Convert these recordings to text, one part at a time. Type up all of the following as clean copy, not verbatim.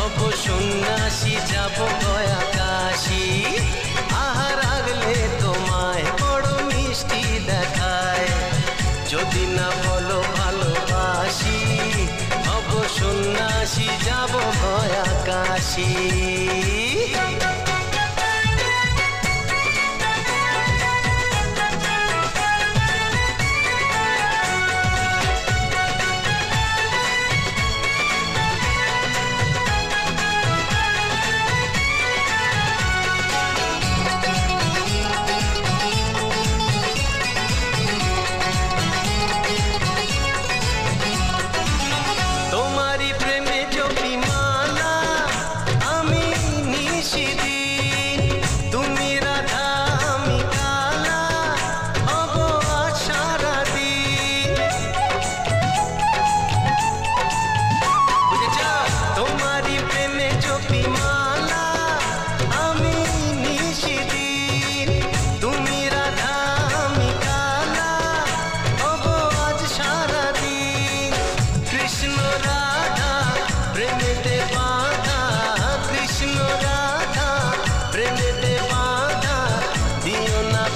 হব সন্ন্যাসী, যাব গয়া কাশী। আহা রাগলে তোমায় বড় মিষ্টি দেখায়, যদি না বলো ভালোবাসি, হব সন্ন্যাসী, যাব গয়া কাশী।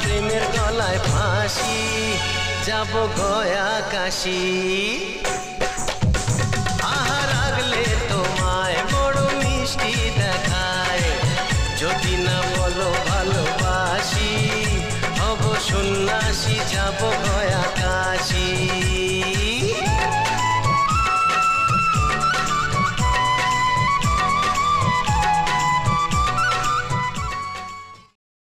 প্রেমের গলায় ফাঁসি, যাব গয়া কাশী।